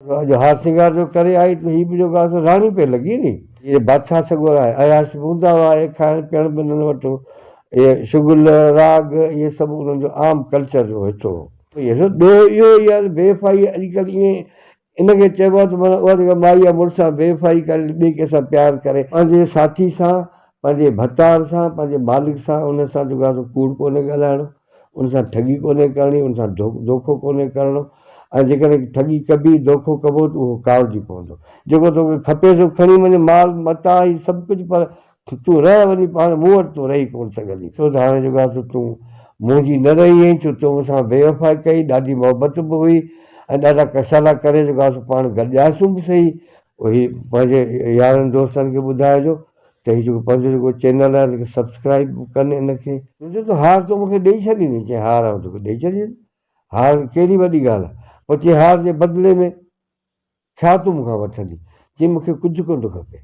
जो हार सिंगार जो करे आई तो हीअ बि जेको आहे राणी पे लॻी नी। इहे बादशाह सॻोरा आहे, अयाश बि हूंदा हुआ, इहे खाइण पीअण बि न वठो, इहे शुगुल राग इहे सभु उन्हनि जो आम कल्चर जो हिसो हो। ॿियो इहो ई आहे बेवफ़ाई अॼुकल्ह ईअं इनखे चइबो आहे त माना उहा जेका माई आहे मुड़ुस सां बेवफ़ाई करे ॿिए कंहिंसां प्यारु करे, पंहिंजे साथी सां, पंहिंजे भतार सां, पंहिंजे मालिक सां उन सां जेको आहे कूड़ कोन्हे ॻाल्हाइणो, उन सां ठगी कोन्हे करणी, उन सां धोखो कोन्हे करिणो। ऐं जेकॾहिं ठगी कबी धोखो कबो त उहो कावड़जी पवंदो। जेको तोखे खपे सो खणी वञे, माल मता ई सभु कुझु, पर तूं रह वञी पाण मूं वटि तूं रही कोन सघंदी। छो त हाणे जेको आहे तूं मुंहिंजी न रही आहीं, छो तूं मूंसां बेवफ़ाई कई, ॾाढी मोहबत बि हुई ऐं ॾाढा कसाला करे जेको आहे पाण गॾियासूं बि सही। उहे पंहिंजे यारनि दोस्तनि खे ॿुधाइजो त हीउ जेको पंहिंजो जेको चैनल आहे हिनखे सब्सक्राइब कनि हिनखे। तुंहिंजो त हार तो मूंखे ॾेई छॾींदी, चई हार आहे तोखे ॾेई छॾींदी, हार कहिड़ी वॾी ॻाल्हि आहे। पोइ चई हार जे बदिले में छा तूं मूंखां वठंदी? चई मूंखे कुझु कोन थो खपे,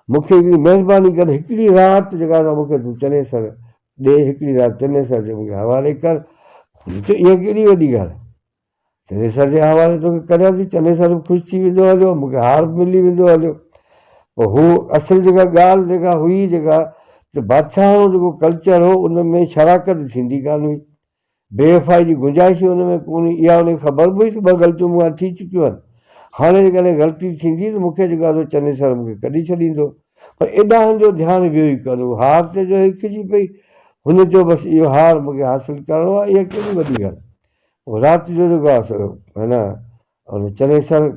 मूंखे हिकिड़ी महिरबानी करे हिकिड़ी राति जेका आहे मूंखे तूं चने सर ॾे, हिकिड़ी राति चने सर जे मूंखे हवाले कर। चई इहा कहिड़ी वॾी ॻाल्हि आहे, चने सर जे हवाले तोखे करियां थी, चने सर बि ख़ुशि थी वेंदो हलियो, मूंखे हार बि मिली वेंदो हलियो। पोइ हू असुलु जेका ॻाल्हि जेका हुई, जेका त बादशाह जो जेको कल्चर हो उन में शराकत थींदी कान हुई, बेवफ़ाई जी गुंजाइश हुन में कोन्हे। इहा उनखे ख़बर पई त ॿ ग़लतियूं मूंखां थी चुकियूं आहिनि, हाणे जेकॾहिं ग़लती थींदी त मूंखे जेको आहे चने सर मूंखे कढी छॾींदो। पर एॾा जो ध्यानु वियो ई कोन, हार ते जो हिकिजी पई, हुन चयो बसि इहो हार मूंखे हासिलु करिणो आहे, इहा कहिड़ी वॾी ॻाल्हि। पोइ राति जो जेको आहे सो है न हुन चने सर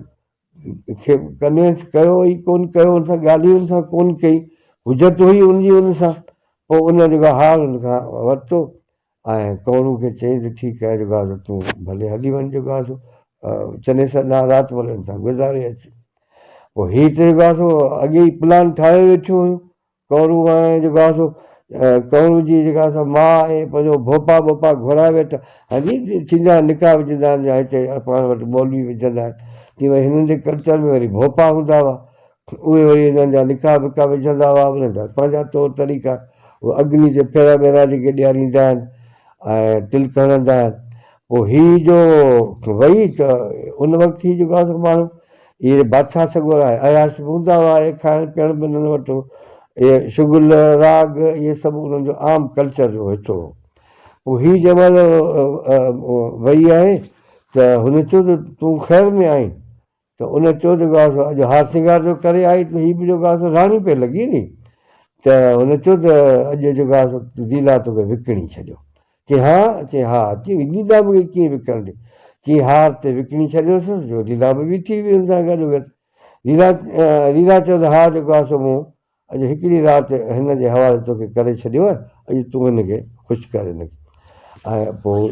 खे कन्विंस कयो ई कोन कयो, हुन सां ॻाल्हियूं हुन सां कोन कई, हुजत हुई हुनजी हुन सां। पोइ उन जेको हार हुन खां वरितो ऐं कौरू खे चयईं त ठीकु आहे जेको आहे तूं भले हली वञ, जेको आहे सो चने सर ना राति भले हुन सां गुज़ारे अचु। पोइ हीअ त जेको आहे सो अॻे ई प्लान ठाहे वेठियूं हुयूं कौरू ऐं जेको आहे सो कौरू जी जेका आहे माउ ऐं पंहिंजो भोपा वोपा घुराए वेठा। हाजी थींदा निकाह विझंदा आहिनि या हिते पाण वटि मौलवी विझंदा आहिनि, तीअं वरी हिननि जे कल्चर में वरी भोपा हूंदा हुआ, उहे वरी हिननि जा निकाह विका विझंदा हुआ, उन्हनि जा पंहिंजा तौर तरीक़ा, उहे अग्नि ते फेरा वेरा जेके ॾियारींदा आहिनि ऐं तिलक हणंदा आहिनि। पोइ हीअ जो वई त उन वक़्तु ही जेको आहे माण्हू इहे बादशाह सॻोरा आहे, अयाश बि हूंदा हुआ, इहे खाइण पीअण बि न वठो, इहे शुगुल राग इहे सभु उन्हनि जो आम कल्चर जो हिसो हो। पोइ हीअ जंहिं महिल वई आहे त हुन चयो त तूं ख़ैर में आहीं, त उन चयो जेको आहे अॼु हार सिंगार जो करे आई त हीअ बि जेको आहे राणी पे लॻी नी। त हुन चयो त अॼु जेको आहे लीला तोखे विकिणी छॾियो। चई हा, चई हा, चई लीला मूंखे कीअं विकिणंदी? चई हार ते विकिणी छॾियोसि, जो लीला बि बीठी हुई हुन सां गॾु गॾु। लीला चयो त हा जेको आहे सो मूं अॼु हिकिड़ी राति हिन जे हवाले तोखे करे छॾियो आहे, अॼु तूं हिनखे ख़ुशि कर हिनखे। ऐं पोइ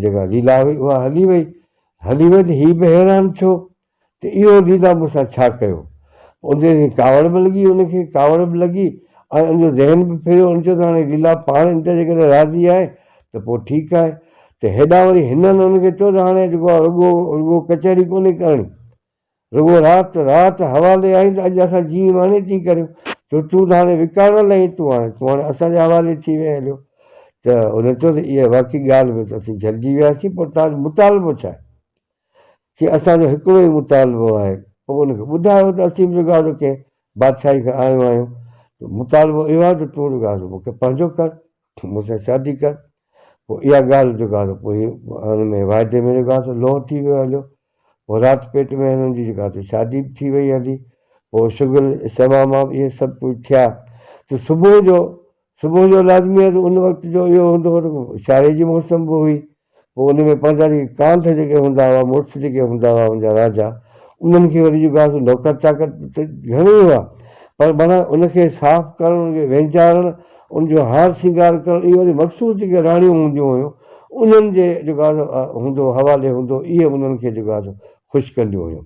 जेका लीला हुई उहा हली वई त हीअ बि हैरान थियो त इहो लीला मूंसां छा कयो। उनजे कावड़ बि लॻी, हुनखे कावड़ बि लॻी ऐं उनजो ज़हन बि फिरियो। हुन चयो त हाणे लीला पाण हिन ते जेकॾहिं राज़ी आहे त पोइ ठीकु आहे। त हेॾा वरी हिननि हुनखे चयो त हाणे जेको आहे रुॻो कचहरी कोन्हे करणी, रुॻो राति हवाले आई त अॼु असां जीअं माने तीअं करियूं, छो तूं त हाणे विकारण लही, तूं हाणे असांजे हवाले थी विया हलियो। त हुन चयो त इहा वाक़ई ॻाल्हि में त असीं झलिजी वियासीं, पोइ तव्हांजो मुतालबो छा आहे? चई असांजो हिकिड़ो ई मुतालबो आहे। पोइ हुनखे ॿुधायो त असीं बि जेको आहे कंहिं बादशाही खां आयो आहियूं, मुतालबो इहो आहे त तूं जेको आहे मूंखे पंहिंजो कर, मूंसां शादी कर। पोइ इहा ॻाल्हि जेको आहे पोइ हुन में वाइदे में जेको आहे लोह थी वियो हलियो। पोइ राति पेट में हिननि जी जेका आहे शादी बि थी वई हली। पोइ शुगल सवामा इहे सभु कुझु थिया त सुबुह जो लाज़मी आहे त उन वक़्तु जो इहो हूंदो हुओ शादी जी मौसम बि हुई। पोइ उन में पंहिंजा जेके कांध जेके हूंदा हुआ, मुड़ुस जेके हूंदा हुआ मुंहिंजा राजा, उन्हनि खे वरी जेको आहे नौकर चाकर त घणेई हुआ, पर माना उनखे साफ़ु करणु, उनखे वेंचारणु, उनजो हार सिंगार करणु, इहो वरी मख़सूस जेके राणियूं हूंदियूं हुयूं उन्हनि जे जेको आहे हूंदो हवाले हूंदो, इहे उन्हनि खे जेको आहे ख़ुशि कंदियूं हुयूं।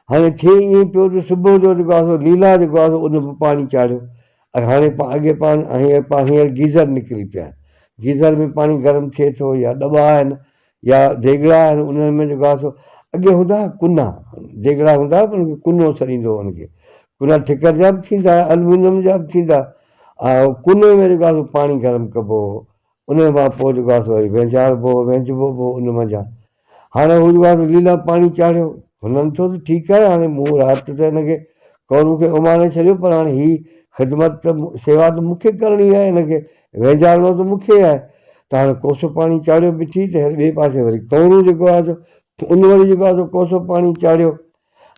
हाणे थिए ईअं पियो त सुबुह जो जेको आहे लीला जेको आहे उन बि पाणी चाढ़ियो। हाणे अॻे हींअर गीज़र निकिरी पिया आहिनि, गीज़र में पाणी गरम थिए थो, या दॿा आहिनि या देगिड़ा आहिनि, उन्हनि में जेको आहे अॻे हूंदा हुआ कुना देगिड़ा हूंदा हुआ, पर उनखे कुनो सड़ींदो हो। उनखे कुना ठिकर जा बि थींदा, एल्यूमिनियम जा बि थींदा, ऐं कुने में जेको आहे पाणी गरम कबो हो। उन खां पोइ जेको आहे वरी वेंचारबो वेंचबो उन मज़ा। हाणे हू जेको आहे लीला पाणी चाढ़ियो, हुननि चयो त ठीकु आहे, हाणे मूं राति त हिनखे कौरू खे उमारे छॾियो, पर हाणे हीअ ख़िदमत त सेवा त मूंखे करणी आहे, हिनखे वेझारणो त मूंखे आहे। त हाणे कोसो पाणी चाढ़ियो बिठी, त ॿिए पासे वरी कौरू जेको आहे उन वरी जेको आहे कोसो पाणी चाढ़ियो।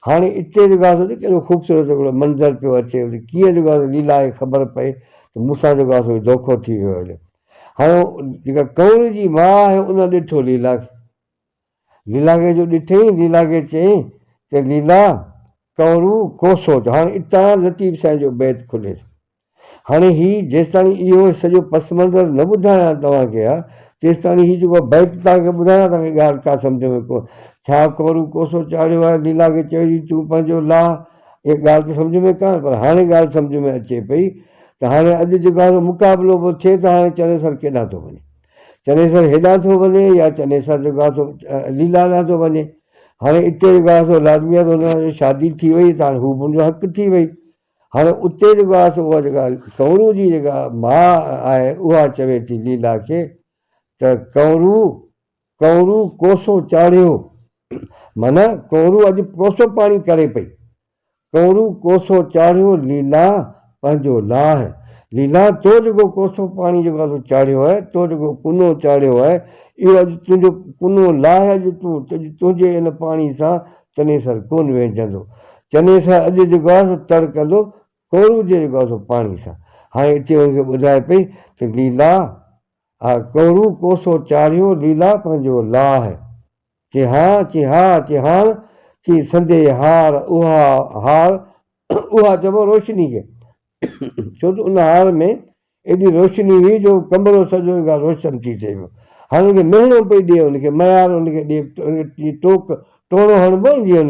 हाणे हिते जेको आहे कहिड़ो ख़ूबसूरत हिकिड़ो मंज़र पियो अचे, वरी कीअं जेको आहे लीला खे ख़बर पए त मूंसां जेको आहे धोखो थी वियो हलियो। हाणे जेका कौर जी माउ आहे उन ॾिठो लीला खे, लीला खे जो ॾिठई, लीला खे चयईं त लीला कौरू कोसो। हाणे हितां लतीफ़ साईं जो बैत खुले। हाणे हीअ जेसिताणी इहो सॼो पस मंज़र न ॿुधायां तव्हांखे आहे, तेसिताणी हीअ जेको बैत तव्हांखे ॿुधायां, तव्हांखे ॻाल्हि का सम्झ में को छा कौरू कोसो चाढ़ियो आहे, लीला खे चई तूं पंहिंजो लाह, इहा ॻाल्हि त सम्झ में कान, पर हाणे ॻाल्हि सम्झ में अचे पई त हाणे अॼु जेको आहे मुक़ाबिलो पियो थिए त हाणे चनेसर केॾां थो वञे, चनेसर हेॾां थो वञे या चनेसर जेको आहे लीला ॾांहुं थो वञे। हाणे हिते जेको आहे लाज़मी आहे त हुनजी शादी थी वई, त हाणे हू मुंहिंजो हक़ थी वई। हाणे उते जेको आहे उहा जेका कौरू जी जेका माउ आहे उहा चवे थी लीला खे त कौरू कोसो चाढ़ियो, माना कौरू अॼु कोसो पाणी करे पई, कौरू कोसो चाढ़ियो लीला पंहिंजो लाह। लीला तो जेको कोसो पाणी जेको आहे चाढ़ियो आहे, तो जेको कुनो चाढ़ियो आहे, इहो अॼु तुंहिंजो कुनो लाह, अॼु तुंहिंजे इन पाणी सां चनेसर कोन वेझंदो, चनेसर अॼु जेको आहे तर कंदो कौरू जे जेको आहे पाणी सां। हाणे हिते हुनखे ॿुधाए पई त लीला हा कौरू कोसो चाढ़ियो लीला पंहिंजो लाह, चिहार चई संदे हार उहा चइबो रोशनी खे, छो त उन हार में एॾी रोशनी हुई जो कमरो सॼो रोशन थी थिए पियो। हाणे हुनखे मेहणो पई ॾिए, हुनखे मयार हुनखे ॾिए, टोड़ो हणिबो न जीअं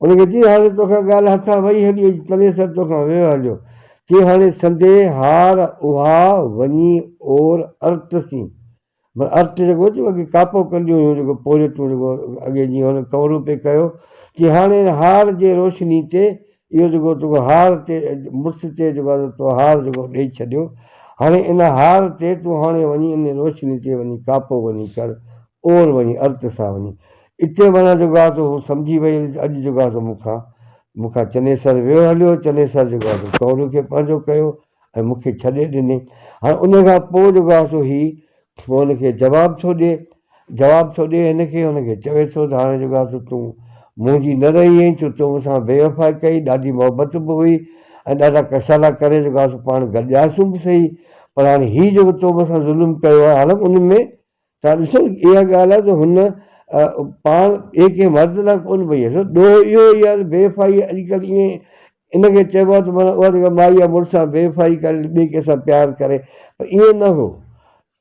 हुनखे चई हाणे तोखां ॻाल्हि हथां वई हली, चनेसर तोखां वियो हलियो, चई हाणे संदे हार उहा वञी ओर अर्तसी, अर्थ जेको चइबो की कापो कंदियूं हुयूं जेको पोरियतूं जेको अॻे जीअं हुन कौरू पे कयो, चई हाणे हार जे रोशनी ते इहो जेको हार ते मुड़ुस ते जेको आहे तो हार जेको ॾेई छॾियो, हाणे इन हार ते तूं हाणे वञी इन रोशनी ते वञी कापो वञी कर, ओर वञी अर्थ सां वञी। हिते माना जेको आहे हू सम्झी वई अॼु जेको आहे मूंखां चनेसर वियो हलियो, चनेसर जेको आहे कौरू खे पंहिंजो कयो ऐं मूंखे छॾे ॾिनई। हाणे उनखां पोइ जेको आहे हीउ पोइ हुनखे जवाबु थो ॾिए हिनखे, हुनखे चवे थो त हाणे जेको आहे तूं मुंहिंजी न रही आहीं, छो तो मूंसां बेवफ़ाई कई, ॾाढी मोहबत बि हुई ऐं ॾाढा कसाला करे जेको आहे पाण गॾियासूं बि सही, पर हाणे हीउ जेको तो मूंसां ज़ुल्म कयो आहे, हालांकि उन में तव्हां ॾिसो इहा ॻाल्हि आहे त हुन पाण ॿिए कंहिं मर्द लाइ कोन पई आहे, ॾोहो इहो ई आहे बेवफ़ाई अॼुकल्ह ईअं इनखे चइबो आहे त माना उहा जेका माई आहे मुड़ुस सां बेवफ़ाई करे ॿिए कंहिंसां प्यारु करे, पर ईअं न हो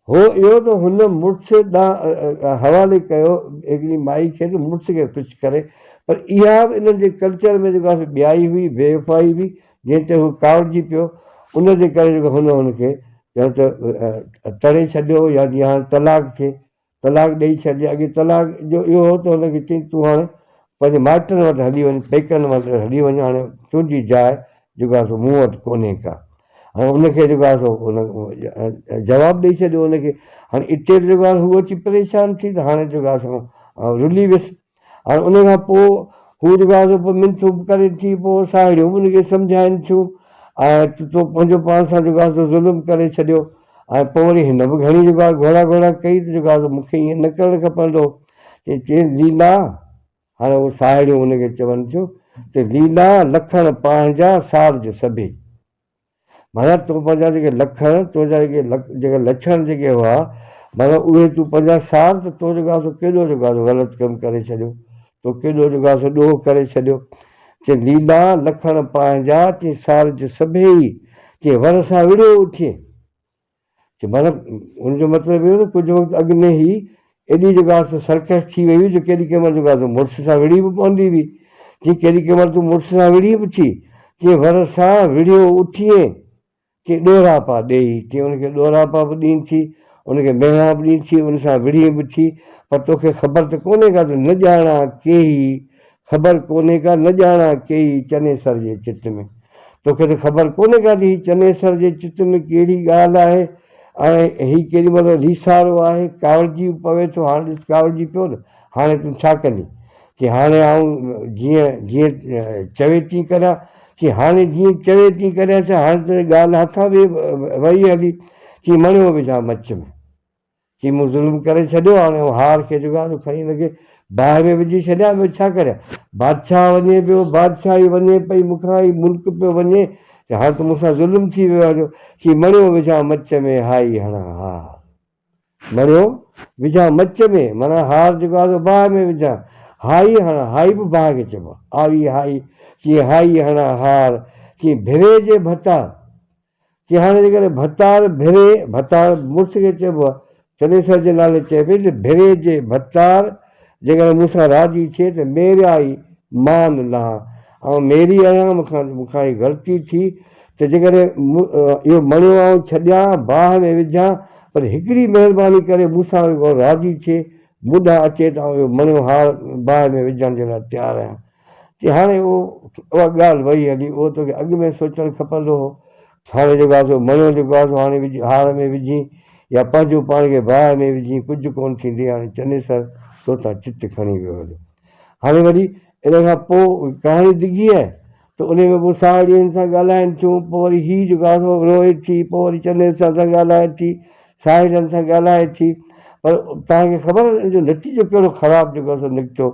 इहो त हुन मुड़ुस ॾांहुं हवाले कयो हिकिड़ी माई खे त मुड़ुस खे ख़ुशि करे, पर इहा बि इन्हनि जे कल्चर में जेको आहे ॿियाई हुई, बेवफ़ाई हुई, जंहिं ते हू कावड़जी पियो, उनजे करे जेको हुनखे या त तरे छॾियो या जीअं हाणे तलाक थिए, तलाक ॾेई छॾिजे। अॻे तलाक जो इहो हो त हुनखे चई तूं हाणे पंहिंजे माइटनि वटि हली वञ, पेकनि वटि हली वञ, हाणे तुंहिंजी जाइ जेको आहे मूं वटि कोन्हे का। हाणे उनखे जेको आहे हुन जवाबु ॾेई छॾियो हुनखे। हाणे हिते जेको आहे हू अची परेशान थी, त हाणे जेको आहे रुली वियुसि। हाणे उनखां पोइ हू जेको आहे पोइ मिंथूं करे थी, पोइ साहेड़ियूं बि उनखे सम्झाइनि थियूं ऐं तो पंहिंजो पाण सां जेको आहे ज़ुल्म करे छॾियो। ऐं पोइ वरी हिन बि घणी जेको आहे घोड़ा कई त जेको आहे मूंखे ईअं न करणु खपंदो, चए लीला, हाणे उहे साहेड़ियूं हुनखे चवनि थियूं त लीला लखण पंहिंजा सारज सभई, माना तूं पंहिंजा जेके लखण तुंहिंजा जेके लछण जेके हुआ, माना उहे तूं पंहिंजा सार, त तो जेको आहे केॾो जेको आहे ग़लति कमु करे छॾियो, तो केॾो जेको आहे ॾोह करे छॾियो। चए लीला लखण पंहिंजा, चए सारज सभई, चए वर सां विड़ियो उठे, चए माना हुनजो मतिलबु इहो न कुझु वक़्तु अॻु में ई एॾी जेको आहे सर्कस थी वई हुई जो केॾी कंहिं महिल जेको आहे मुड़ुस सां विड़ी बि पवंदी हुई, चई केॾी कंहिं महिल तूं मुड़ुस सां विड़ी बि थी, चए वर सां विड़ियो उठिए, चई ॾोरा पा ॾेई, चई हुनखे ॾोरा पा बि ॾींदी थी, हुनखे मेहा बि ॾींदी थी, उन सां विड़ी बि थी, पर तोखे ख़बर त कोन्हे का त न ॼाणा केही, ख़बर कोन्हे का न ॼाणा केही चनेसर जे चित में, तोखे त ख़बर कोन्हे का थी चनेसर जे चित में कहिड़ी ॻाल्हि आहे, ऐं हीउ केॾी महिल लीसारो आहे, कावड़जी पवे थो, हाणे ॾिस कावड़जी पियो न, हाणे तूं छा कंदी? चई हाणे आऊं जीअं जीअं चवे थी करियां। चई हाणे जीअं चवे थी करियां हाणे तुंहिंजी ॻाल्हि हथां बि वई हली। चई मणियो विझां मच में। चई मूं ज़ुल्म करे छॾियो, हाणे हार खे जेको आहे खणी हिनखे बाहि में विझी छॾियां, ॿियो छा करियां? बादशाह वञे पियो, बादशाही वञे पई, मूंखां ई मुल्क पियो वञे, हाणे त मूंसां ज़ुल्म थी वियो आहे। चई मणियो विझां मच में, हाई हणां हार। मणियो विझां मच में माना हार जेको आहे बाहि में विझां, हाई हणां, हाई बि बाहि खे चइबो आहे, आई हाई। चई हाई हणां हार। चई भिरे जे भतार। चई हाणे जेकॾहिं भतार भिरे, भतार मुड़ुस खे चइबो आहे, चनेसर जे नाले चए पई त भिरे जे भतार जेकॾहिं मूंसां राज़ी थिए त मेरिया ई मान लहां। ऐं मेरी आहियां, मूंखां ई ग़लती थी, त जेकॾहिं इहो मणियो आऊं छॾियां, बाहि में विझां, पर हिकिड़ी महिरबानी करे मूंसां राज़ी थिए, मुॾा अचे त इहो मणियो हार बाहि में विझण जे लाइ तयारु आहियां। चई हाणे उहा ॻाल्हि वई हली, उहो तोखे अॻु में सोचणु खपंदो हो। हाणे जेको आहे सो मणियो जेको आहे सो हाणे विझी हार में विझी या पंहिंजो पाण खे बाहि में विझी कुझु कोन थींदी। हाणे चनेसर तोतां चित खणी वियो हलियो। हाणे वरी इन खां पोइ कहाणी डिघी आहे, त उन में पोइ साहेड़ियुनि सां ॻाल्हाइनि थियूं, पोइ वरी हीअ जेको आहे सो रोए थी, पोइ वरी चनेसर सां ॻाल्हाए थी, साहेड़ियुनि सां ॻाल्हाए थी, पर तव्हांखे ख़बर आहे जो नतीजो कहिड़ो ख़राबु जेको आहे सो निकितो।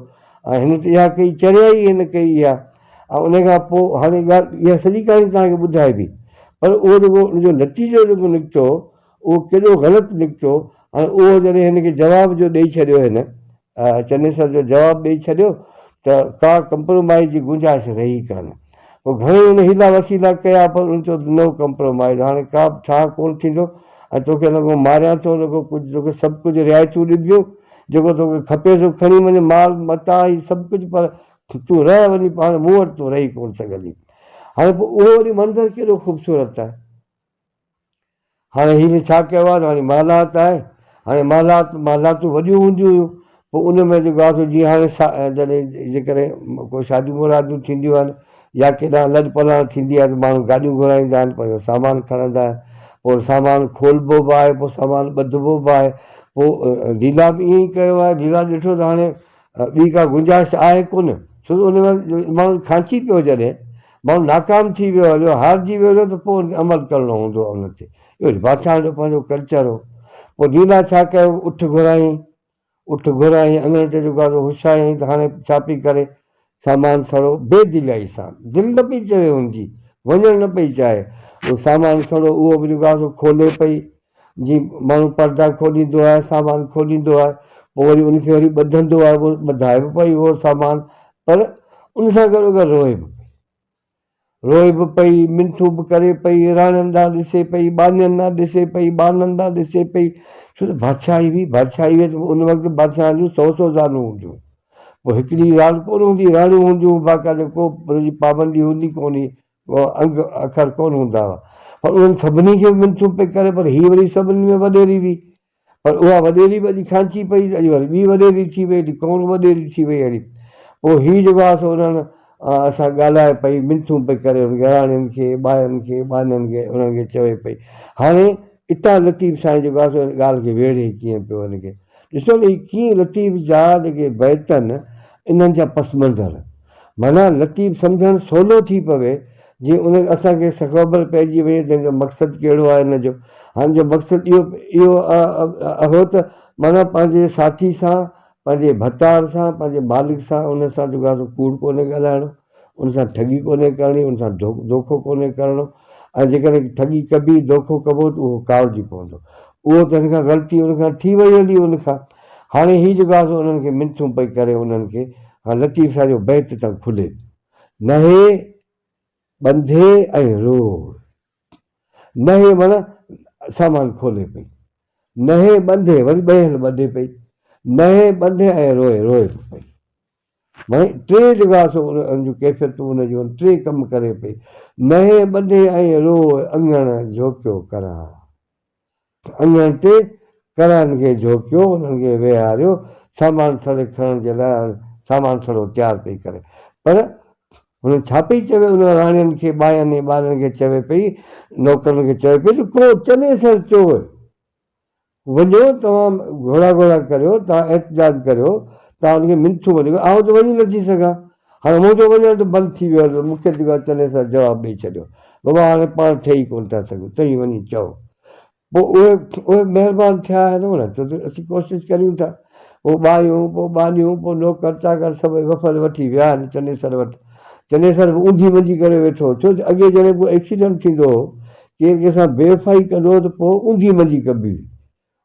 ऐं हिन त इहा कई चढ़िया ई हिन कई आहे। ऐं उन खां पोइ हाणे ॻाल्हि इहा सॼी कहाणी तव्हांखे ॿुधाइबी, पर उहो जेको उनजो नतीजो जेको निकितो उहो केॾो ग़लति निकितो। ऐं उहो जॾहिं हिनखे जवाब जो ॾेई छॾियो, हिन चनेसर जो जवाबु ॾेई छॾियो, त का कंप्रोमाइज़ जी गुंजाइश रही कान। पोइ घणेई हुन हीला वसीला कया, पर उन चयो नो कंप्रोमाइज़, हाणे का बि छा कोन थींदो। ऐं तोखे लॻो मारियां थो, लॻो कुझु तोखे सभु कुझु रिआयतूं ॾिबियूं, जेको तोखे खपे सो खणी वञे, माल मता ई सभु कुझु, पर तूं रह वञी पाण मूं वटि तूं रही कोन सघंदी। हाणे पोइ उहो वरी मंज़रु केॾो ख़ूबसूरत आहे। हाणे हीअ छा कयो आहे त हाणे महिलात आहे। हाणे महिलातूं वॾियूं हूंदियूं हुयूं, पोइ उन में जेको आहे जीअं हाणे जॾहिं जेकॾहिं को शादियूं मुरादियूं थींदियूं आहिनि या केॾा लॾ पलाण थींदी आहे, त माण्हू गाॾियूं घुराईंदा आहिनि, पंहिंजो सामान खणंदा आहिनि, पोइ सामान खोलबो बि आहे, पोइ सामान ॿधबो बि आहे। पोइ लीला बि ईअं ई कयो आहे। लीला ॾिठो त हाणे ॿी का गुंजाइश आहे कोन, छो त उन में माण्हू खांची पियो, जॾहिं माण्हू नाकाम थी वियो हलियो, हारजी वियो हलियो, त पोइ अमल करिणो हूंदो आहे उन ते। इहो बादशाह जो पंहिंजो कल्चर हो। पोइ लीला छा कयो, उठ घुराई अङण ते जेको आहे हुशायईं, त हाणे छा पई करे, सामान सड़ो बेदिलाई सां, दिलि न पई चवे हुनजी, वञणु न पई चाहे। उहो सामान सड़ो, उहो बि जेको आहे खोले पई, जीअं माण्हू पर्दा खोलींदो आहे, सामान खोलींदो आहे, पोइ वरी उनखे वरी ॿधंदो आहे, उहो ॿधाए बि पई उहो सामान, पर उन सां गॾो गॾु रोए बि पई, मिंथूं बि करे पई, राणियुनि ॾांहुं ॾिसे पई, बानियुनि ॾांहुं ॾिसे पई, बाननि ॾांहुं ॾिसे पई, छो त बादशाही हुई। उन वक़्तु बादशाह जूं 100 ज़ालूं हूंदियूं। पोइ हिकिड़ी ॻाल्हि कोन हूंदी, राणियूं हूंदियूं बाक़ाइदा, को हुनजी पाबंदी हूंदी कोन हुई, अंग अखर कोन हूंदा हुआ, पर उन्हनि सभिनी खे मिंथूं पई करे। पर हीअ वरी सभिनी में वॾेरी हुई, पर उहा वॾेरी बि अॼु खांची पई, अॼु वरी ॿी वॾेरी थी वई, अॼु कौन वॾेरी थी वई हली। पोइ हीअ जेको आहे सो उन्हनि असां ॻाल्हाए पई, मिंथूं पई करे राणियुनि खे, ॿाहिनि खे, बाननि खे, उन्हनि खे चवे पई। हाणे इतां लतीफ़ साईं जेको आहे सो ॻाल्हि खे वेड़े कीअं पियो हिनखे ॾिसो न, कीअं लतीफ़ जा जेके बैत आहिनि, इन्हनि जा पसमंज़र, माना लतीफ़ सम्झणु सवलो थी पवे, जीअं उन असांखे ख़बर पइजी वञे त हिनजो मक़सदु कहिड़ो आहे हिनजो। हाणे जो मक़सदु इहो हो त माना पंहिंजे साथी सां, पंहिंजे भतार सां, पंहिंजे मालिक सां, उन सां जेको आहे कूड़ कोन्हे ॻाल्हाइणो, उन सां ठगी कोन्हे करणी, उन सां धोखो कोन्हे करिणो। ऐं जेकॾहिं ठगी कबी, धोखो कबो, त उहो कावजी पवंदो। उहो त हिन खां ग़लती उनखां थी वई हली उनखां। हाणे हीअ जेको आहे उन्हनि खे मिंथूं पई करे, उन्हनि खे हाणे लतीफ़ सां जो बैत त खुले, नहे ॿंधे ऐं रो। नहे माना सामान खोले पई, नहे ॿंधे वरी ॿहियल ॿधे पई, नहे ॿंधे ऐं रोए पई। भई टे जेको आहे सो उन जूं कैफ़ियतूं उन जूं टे कमु करे पई। नहे ॿंधे ऐं रोए, अङण झोकियो करां, अङण ते करां खे झोकियो, उन्हनि खे वेहारियो, सामान सड़े खणण जे लाइ सामान सड़ो तयारु पई करे। पर हुन छा पई चवे, उन राणियुनि खे, ॿाहिनि ॿारनि खे चवे पई, नौकरनि खे चवे पई, त को चनेसर चोर, वञो तव्हां घोड़ा करियो, तव्हां एहतजाज करियो, तव्हां हुनखे मिंथूं वञो, आउं त वञी नथी सघां, हाणे मुंहिंजो वञणु त बंदि थी वियो आहे, मूंखे जेको आहे चने सां जवाबु ॾेई छॾियो, बाबा हाणे पाण ठही कोन था सघूं, तव्हीं वञी चओ। पोइ उहे महिरबानी थिया आहिनि न, छो त असीं कोशिशि करियूं था, पोइ ॿाहियूं, पोइ ॿानियूं, पोइ नौकर चाकर सभु वफ़द वठी विया आहिनि चनेसर वटि। चनेसर बि ऊंधी वंझी करे वेठो, छो जो अॻे जॾहिं को एक्सीडेंट थींदो हो, केरु कंहिंसां बेवफ़ाई कंदो हो त पोइ ऊंधी वंझी कबी,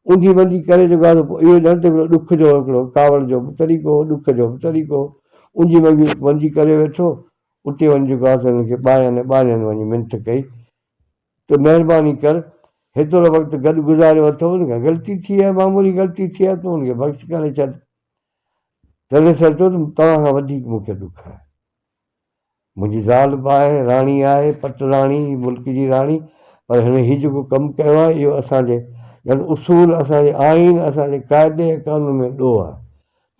ऊंधी वंझी करे जेको आहे इहो ॼण त हिकिड़ो ॾुख जो हिकिड़ो कावड़ जो बि तरीक़ो हो, ॾुख जो बि तरीक़ो हो। ऊंधी वंझी करे वेठो, उते वञी जेको आहे हुनखे ॿाहिरि वञी मिंथ कई त महिरबानी कर, हेतिरो वक़्तु गॾु गुज़ारियो अथव, हुनखां ग़लती थी आहे, मामूली ग़लती थी आहे, तूं हुनखे बख़्श करे छॾ। चनेसर चयो त तव्हां खां वधीक मूंखे ॾुख आहे, मुंहिंजी ज़ाल बि आहे, राणी आहे, पट राणी, मुल्क जी राणी, पर हिन हीउ जेको कमु कयो आहे इहो असांजे ॼण उसूल, असांजे आइन, असांजे क़ाइदे कानून में ॾोह आहे,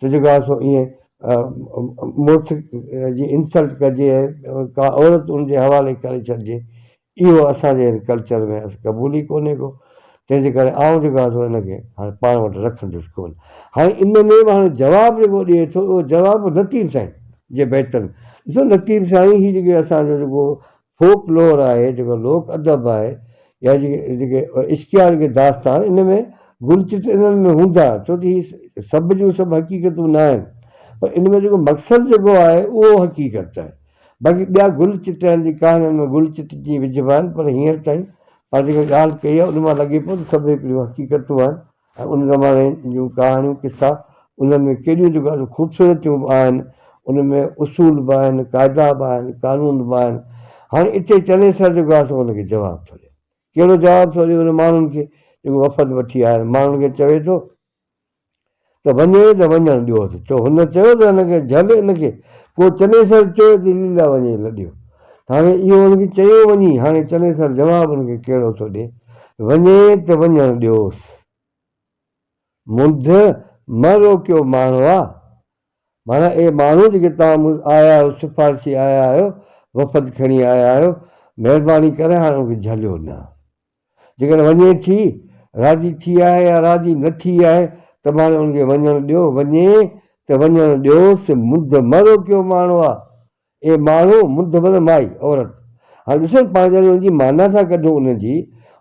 त जेको आहे सो ईअं मुड़ुस जी इंसल्ट कजे, का औरत उनजे हवाले करे छॾिजे, इहो असांजे कल्चर में क़बूल ई कोन्हे को। तंहिंजे करे आउं जेको आहे सो हिनखे हाणे पाण वटि रखंदुसि कोन। हाणे इन में बि हाणे जवाबु जेको ॾिए थो उहो जवाबु लतीफ़ साईं जे बहितरु। ॾिसो लतीफ़ साईं हीउ जेके असांजो जेको फोक लोर आहे, जेको लोक अदब आहे, या जेके इश्किया जेके दास्तान, इन में गुलचिट इन्हनि में हूंदा, छो त हीअ सभु जूं सभु हक़ीक़तूं न आहिनि, पर इन में जेको मक़सदु जेको आहे उहो हक़ीक़त आहे। बाक़ी ॿिया गुल चिटनि जी कहाणियुनि में गुल चिट जी विझिबा आहिनि, पर हींअर ताईं पाण जेका ॻाल्हि कई आहे उन मां लॻे पियो त सभु हिकिड़ियूं हक़ीक़तूं आहिनि, ऐं उन ज़माने जूं कहाणियूं किसा उन्हनि में केॾियूं जेको आहे ख़ूबसूरतियूं बि आहिनि, उन में उसूल बि आहिनि, क़ाइदा बि आहिनि, कानून बि आहिनि। हाणे इते चनेसर जेको आहे सो हुनखे जवाबु थो ॾिए, कहिड़ो जवाबु थो ॾिए? उन माण्हुनि खे जेको वफ़द वठी आया आहिनि, माण्हुनि खे चवे थो त वञे त वञणु ॾियोसि। चओ हुन चयो त हिनखे झल, हिनखे को चनेसर चयो त लीला वञे लॾियो, हाणे इहो हुनखे चयो वञी, हाणे चनेसर जवाबु हुनखे कहिड़ो थो ॾिए? वञे त वञणु ॾियोसि, मुंध म रोकियो माण्हू आहे, माना ए माण्हू जेके तव्हां आया आहियो, सिफारिशी आया आहियो, वफ़द खणी आया आहियो, महिरबानी करे हाणे हुनखे झलियो न। जेकॾहिं वञे थी, राज़ी थी आहे या राज़ी न थी आहे, त हाणे हुनखे वञणु ॾियो, वञे त वञणु ॾियोसि, मुंध म रोकियो माण्हू आहे। ए माण्हू, मुंध मन माई, औरत। हाणे ॾिसो पाण जॾहिं हुनजी माना था कढूं, उनजी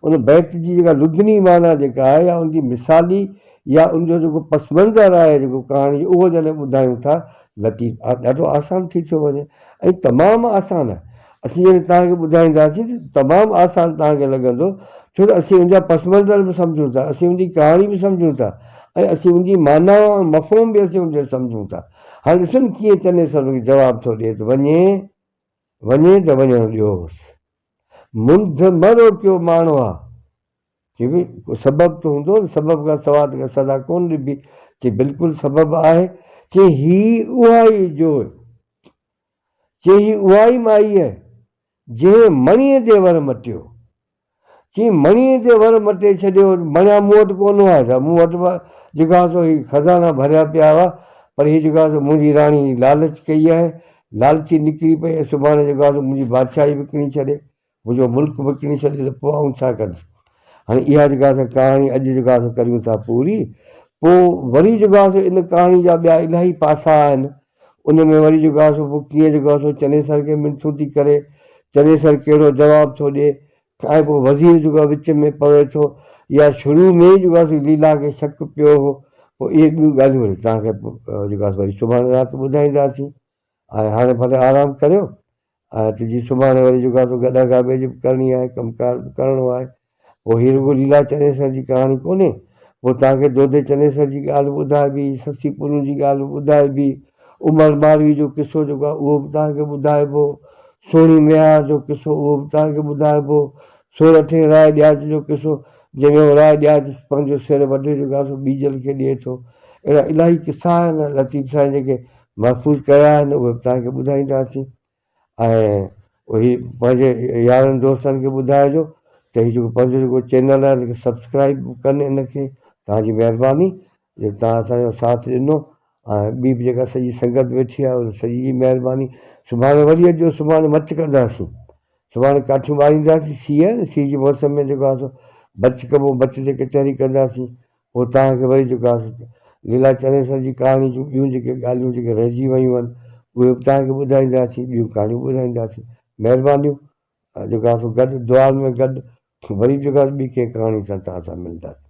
उन बैत जी जेका लुधनी माना जेका आहे, या उनजी मिसाली, या उनजो जेको पस मंज़र आहे जेको कहाणी, उहो जॾहिं ॿुधायूं था, लतीफ़ ॾाढो आसानु थी थो वञे, ऐं तमामु आसानु आहे। असीं जॾहिं तव्हांखे ॿुधाईंदासीं त तमामु आसानु तव्हांखे लॻंदो, छो त असीं उनजा पस मंज़र बि सम्झूं था, असीं उनजी कहाणी बि सम्झूं था, ऐं असीं उनजी माना मफ़हूम बि असीं उनजो सम्झूं था। हाणे ॾिसनि कीअं चनेसर हुनखे जवाबु थो ॾिए त वञे त वञणु ॾियोसि, मुंध म रोकियो माण्हू आहे। चई भई को सबबु त हूंदो न, सबबु खां सवाइ त सदा कोन ॾिबी। चई बिल्कुलु सबबु आहे। चई ही उहा ई जो, चई ही उहा ई माई आहे जंहिं मणीअ ते वर मटियो। चई मणीअ ते वर मटे छॾियो, मणिया मूं वटि कोन हुआ छा? मूं वटि जेका आहे सो ही खज़ाना भरिया पिया हुआ, पर हीअ जेका आहे सो मुंहिंजी राणी लालच कई आहे, लालची निकिरी पई, ऐं सुभाणे जेको आहे सो मुंहिंजी बादशाही विकिणी छॾे, मुंहिंजो मुल्क विकिणी छॾे, त पोइ आउं छा कंदुसि? हाणे इहा जेका आहे कहाणी अॼु जेका आहे करियूं था पूरी, पोइ वरी जेको आहे सो इन कहाणी जा ॿिया इलाही पासा आहिनि। उन में वरी जेको आहे सो पोइ कीअं जेको आहे सो चनेसर खे मिंथूं थी करे, चनेसर कहिड़ो जवाबु थो ॾिए, ऐं पोइ वज़ीर जेको आहे विच में पवे थो, या शुरू में ई जेको आहे सो लीला खे शक पियो हो। पोइ इहे ॿियूं ॻाल्हियूं वरी तव्हांखे जेको आहे वरी सुभाणे राति ॿुधाईंदासीं। ऐं हाणे भले आरामु करियो, ऐं तुंहिंजी सुभाणे वरी जेको आहे सो गॾा गाबे जी बि करणी आहे, कमकार बि करिणो आहे। पोइ हीअ रुॻो लीला चनेसर जी कहाणी कोन्हे, पोइ तव्हांखे दोधे चनेसर जी ॻाल्हि ॿुधाइबी, ससी पुनू जी ॻाल्हि ॿुधाइबी, उमर मालवी जो किसो जेको आहे उहो बि तव्हांखे ॿुधाइबो, सोणी मेहार जो किसो उहो बि तव्हांखे ॿुधाइबो, सोरठे राय ॾियाच जो किसो, जंहिंमें राय ॾियाच पंहिंजो सिर वॾे जेको आहे सो ॿीजल खे ॾिए थो। अहिड़ा इलाही किसा आहिनि लतीफ़ साईं जेके महफ़ूज़ कया आहिनि, उहे बि तव्हांखे ॿुधाईंदासीं। ऐं उहे पंहिंजे यारनि दोस्तनि खे ॿुधाइजो त हीउ जेको पंहिंजो जेको चैनल आहे हिनखे सब्सक्राइब कनि, हिनखे तव्हांजी महिरबानी जो तव्हां असांजो साथ ॾिनो, ऐं ॿी बि जेका सॼी संगत वेठी आहे उन सॼी जी महिरबानी। सुभाणे वरी अचो, सुभाणे मच कंदासीं, सुभाणे काठियूं ॿारींदासीं, सीउ आहे न, सीउ जे मौसम में जेको आहे सो बच कबो, बच ते कचहरी कंदासीं। पोइ तव्हांखे वरी जेको आहे लीला चनेसर जी कहाणी जूं ॿियूं जेके ॻाल्हियूं जेके रहिजी वियूं आहिनि उहे बि तव्हांखे ॿुधाईंदासीं, ॿियूं कहाणियूं ॿुधाईंदासीं। महिरबानियूं। जेका गॾु दुआ में गॾु वरी जेका ॿी कंहिं कहाणी सां तव्हां सां मिलंदासीं।